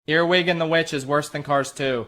Earwig and the Witch is worse than Cars 2.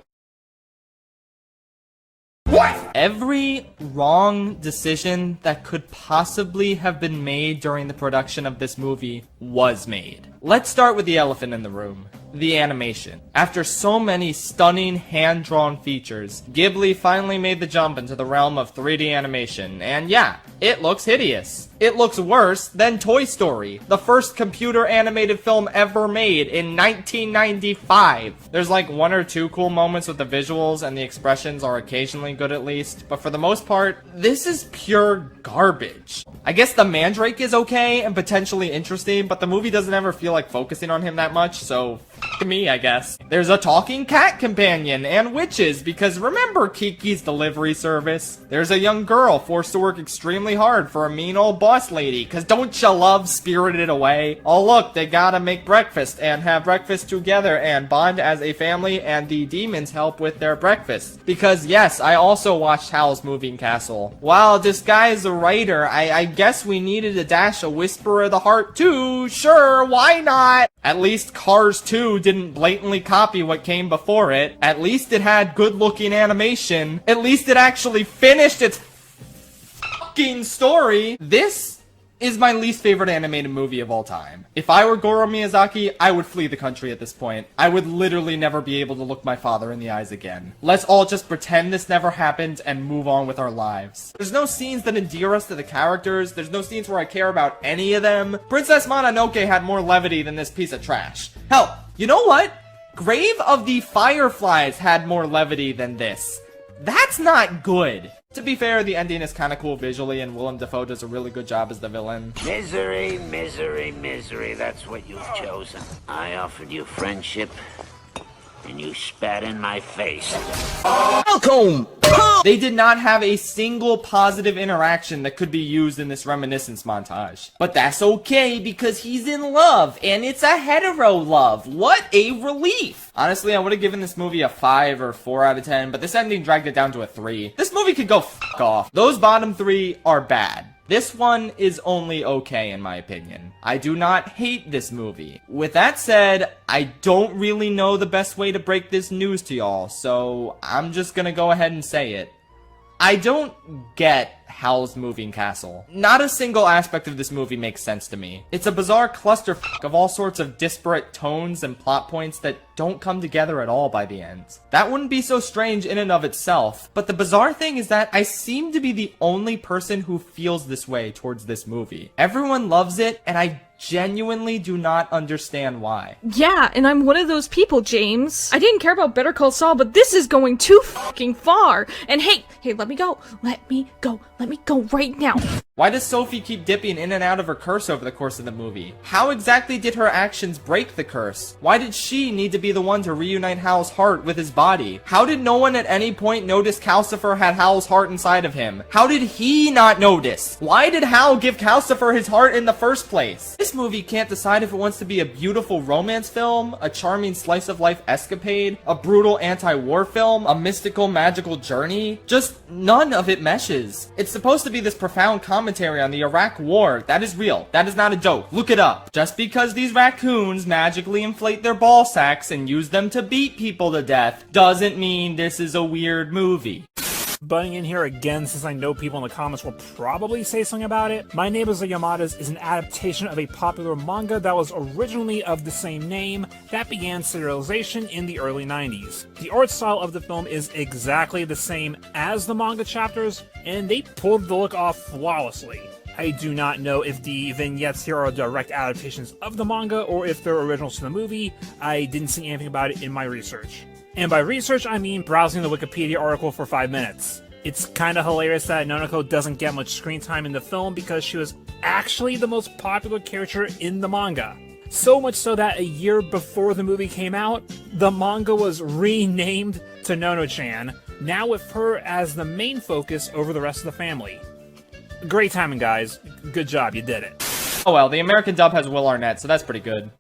What? Every wrong decision that could possibly have been made during the production of this movie was made. Let's start with the elephant in the room. The animation. After so many stunning hand-drawn features, Ghibli finally made the jump into the realm of 3D animation, and yeah, it looks hideous. It looks worse than Toy Story, the first computer-animated film ever made in 1995. There's like one or two cool moments with the visuals, and the expressions are occasionally good at least, but for the most part, this is pure garbage. I guess the Mandrake is okay and potentially interesting, but the movie doesn't ever feel like focusing on him that much, so f*** me, I guess. There's a talking cat companion and witches, because remember Kiki's delivery service? There's a young girl forced to work extremely hard for a mean old boss lady, cause don't ya love Spirited Away? Oh look, they gotta make breakfast and have breakfast together and bond as a family, and the demons help with their breakfast. Because yes, I also watched Howl's Moving Castle. While disguised a writer, I guess we needed a dash of Whisper of the Heart too. Sure, why not? At least Cars 2 didn't blatantly copy what came before it. At least it had good-looking animation. At least it actually finished its fucking story. This is my least favorite animated movie of all time. If I were Goro Miyazaki, I would flee the country at this point. I would literally never be able to look my father in the eyes again. Let's all just pretend this never happened and move on with our lives. There's no scenes that endear us to the characters. There's no scenes where I care about any of them. Princess Mononoke had more levity than this piece of trash. Hell, you know what? Grave of the Fireflies had more levity than this. That's not good. To be fair, the ending is kinda cool visually, and Willem Dafoe does a really good job as the villain. Misery, misery, misery, that's what you've chosen. I offered you friendship, and you spat in my face. Welcome! They did not have a single positive interaction that could be used in this reminiscence montage. But that's okay, because he's in love, and it's a hetero love. What a relief! Honestly, I would have given this movie a 5 or 4 out of 10, but this ending dragged it down to a 3. This movie could go f*** off. Those bottom 3 are bad. This one is only okay in my opinion. I do not hate this movie. With that said, I don't really know the best way to break this news to y'all, so I'm just gonna go ahead and say it. I don't get Howl's Moving Castle. Not a single aspect of this movie makes sense to me. It's a bizarre clusterfuck of all sorts of disparate tones and plot points that don't come together at all by the end. That wouldn't be so strange in and of itself, but the bizarre thing is that I seem to be the only person who feels this way towards this movie. Everyone loves it, and I genuinely do not understand why. Yeah, and I'm one of those people, James. I didn't care about Better Call Saul, but this is going too fucking far. And hey, let me go. Let me go right now. Why does Sophie keep dipping in and out of her curse over the course of the movie? How exactly did her actions break the curse? Why did she need to be the one to reunite Hal's heart with his body? How did no one at any point notice Calcifer had Hal's heart inside of him? How did he not notice? Why did Hal give Calcifer his heart in the first place? This movie can't decide if it wants to be a beautiful romance film, a charming slice-of-life escapade, a brutal anti-war film, a mystical magical journey. Just none of it meshes. It's supposed to be this profound commentary on the Iraq War. That is real. That is not a joke. Look it up. Just because these raccoons magically inflate their ball sacks and use them to beat people to death doesn't mean this is a weird movie. Butting in here again, since I know people in the comments will probably say something about it. My Neighbors the Yamadas is an adaptation of a popular manga that was originally of the same name that began serialization in the early 90s. The art style of the film is exactly the same as the manga chapters, and they pulled the look off flawlessly. I do not know if the vignettes here are direct adaptations of the manga or if they're originals to the movie. I didn't see anything about it in my research. And by research, I mean browsing the Wikipedia article for 5 minutes. It's kinda hilarious that Nonoko doesn't get much screen time in the film because she was actually the most popular character in the manga. So much so that a year before the movie came out, the manga was renamed to Nono-chan, now with her as the main focus over the rest of the family. Great timing, guys. Good job, you did it. Oh well, the American dub has Will Arnett, so that's pretty good.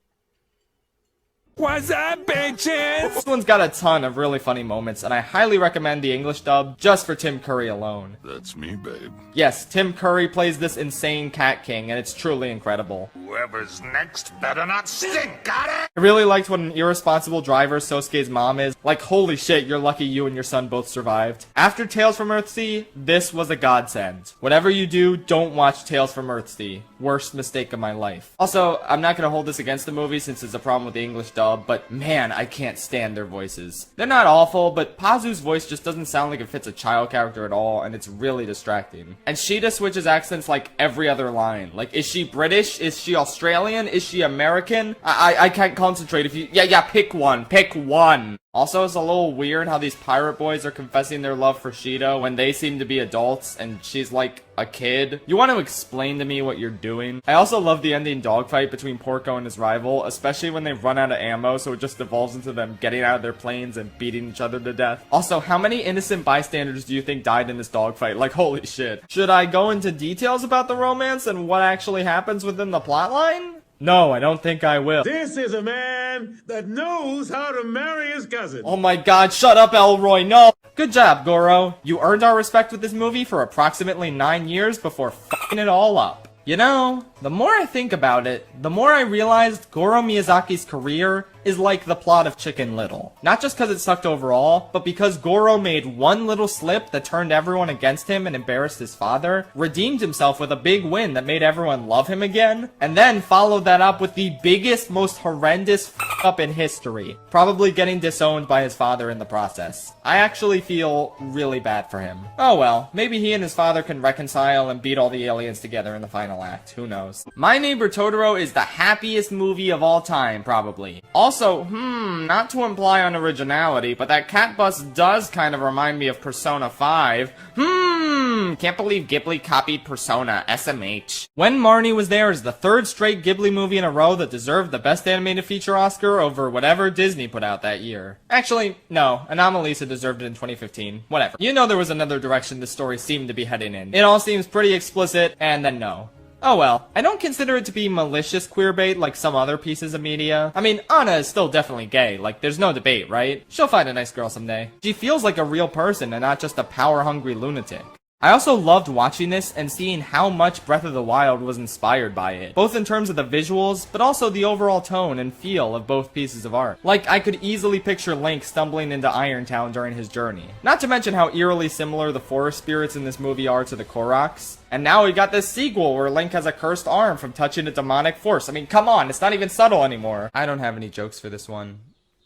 What's up, bitches? This one's got a ton of really funny moments, and I highly recommend the English dub just for Tim Curry alone. That's me, babe. Yes, Tim Curry plays this insane cat king, and it's truly incredible. Whoever's next better not stink, got it? I really liked what an irresponsible driver Sosuke's mom is. Like, holy shit, you're lucky you and your son both survived. After Tales from Earthsea, this was a godsend. Whatever you do, don't watch Tales from Earthsea. Worst mistake of my life. Also, I'm not gonna hold this against the movie since it's a problem with the English dub, but man, I can't stand their voices. They're not awful, but Pazu's voice just doesn't sound like it fits a child character at all, and it's really distracting. And Sheeta switches accents like every other line. Like, is she British? Is she Australian? Is she American? I can't concentrate if you- Yeah, pick one. Pick one. Also, it's a little weird how these pirate boys are confessing their love for Sheeta when they seem to be adults and she's like a kid. You want to explain to me what you're doing? I also love the ending dogfight between Porco and his rival, especially when they run out of ammo, so it just devolves into them getting out of their planes and beating each other to death. Also, how many innocent bystanders do you think died in this dogfight? Like, holy shit. Should I go into details about the romance and what actually happens within the plotline? No, I don't think I will. This is a man that knows how to marry his cousin. Oh my god, shut up, Elroy, no! Good job, Goro. You earned our respect with this movie for approximately 9 years before f***ing it all up. You know, the more I think about it, the more I realized Goro Miyazaki's career is like the plot of Chicken Little. Not just because it sucked overall, but because Goro made one little slip that turned everyone against him and embarrassed his father, redeemed himself with a big win that made everyone love him again, and then followed that up with the biggest, most horrendous f*** up in history, probably getting disowned by his father in the process. I actually feel really bad for him. Oh well, maybe he and his father can reconcile and beat all the aliens together in the final act, who knows. My Neighbor Totoro is the happiest movie of all time, probably. Also, not to imply unoriginality, but that cat bus does kind of remind me of Persona 5. Can't believe Ghibli copied Persona, SMH. When Marnie Was There is the third straight Ghibli movie in a row that deserved the Best Animated Feature Oscar over whatever Disney put out that year. Actually, no, Anomalisa deserved it in 2015. Whatever. You know there was another direction this story seemed to be heading in. It all seems pretty explicit, and then no. Oh well, I don't consider it to be malicious queerbait like some other pieces of media. I mean, Anna is still definitely gay, like there's no debate, right? She'll find a nice girl someday. She feels like a real person and not just a power-hungry lunatic. I also loved watching this and seeing how much Breath of the Wild was inspired by it, both in terms of the visuals, but also the overall tone and feel of both pieces of art. Like, I could easily picture Link stumbling into Irontown during his journey. Not to mention how eerily similar the forest spirits in this movie are to the Koroks. And now we got this sequel where Link has a cursed arm from touching a demonic force. I mean, come on, it's not even subtle anymore. I don't have any jokes for this one.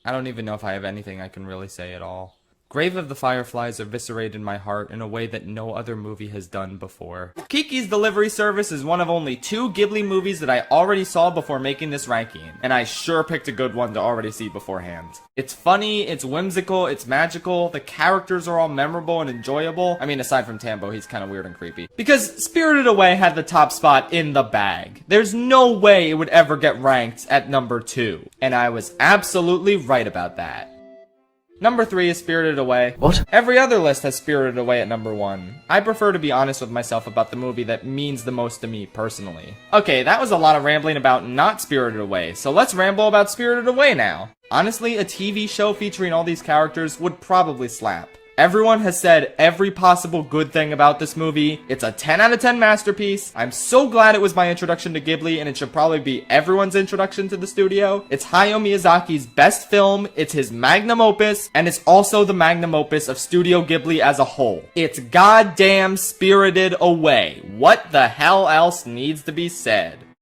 I don't even know if I have anything I can really say at all. Grave of the Fireflies eviscerated my heart in a way that no other movie has done before. Kiki's Delivery Service is one of only 2 Ghibli movies that I already saw before making this ranking, and I sure picked a good one to already see beforehand. It's funny, it's whimsical, it's magical, the characters are all memorable and enjoyable. I mean, aside from Tambo, he's kind of weird and creepy. Because Spirited Away had the top spot in the bag. There's no way it would ever get ranked at number 2, and I was absolutely right about that. Number 3 is Spirited Away. What? Every other list has Spirited Away at number 1. I prefer to be honest with myself about the movie that means the most to me personally. Okay, that was a lot of rambling about not Spirited Away, so let's ramble about Spirited Away now. Honestly, a TV show featuring all these characters would probably slap. Everyone has said every possible good thing about this movie. It's a 10 out of 10 masterpiece. I'm so glad it was my introduction to Ghibli, and it should probably be everyone's introduction to the studio. It's Hayao Miyazaki's best film, it's his magnum opus, and it's also the magnum opus of Studio Ghibli as a whole. It's goddamn Spirited Away. What the hell else needs to be said?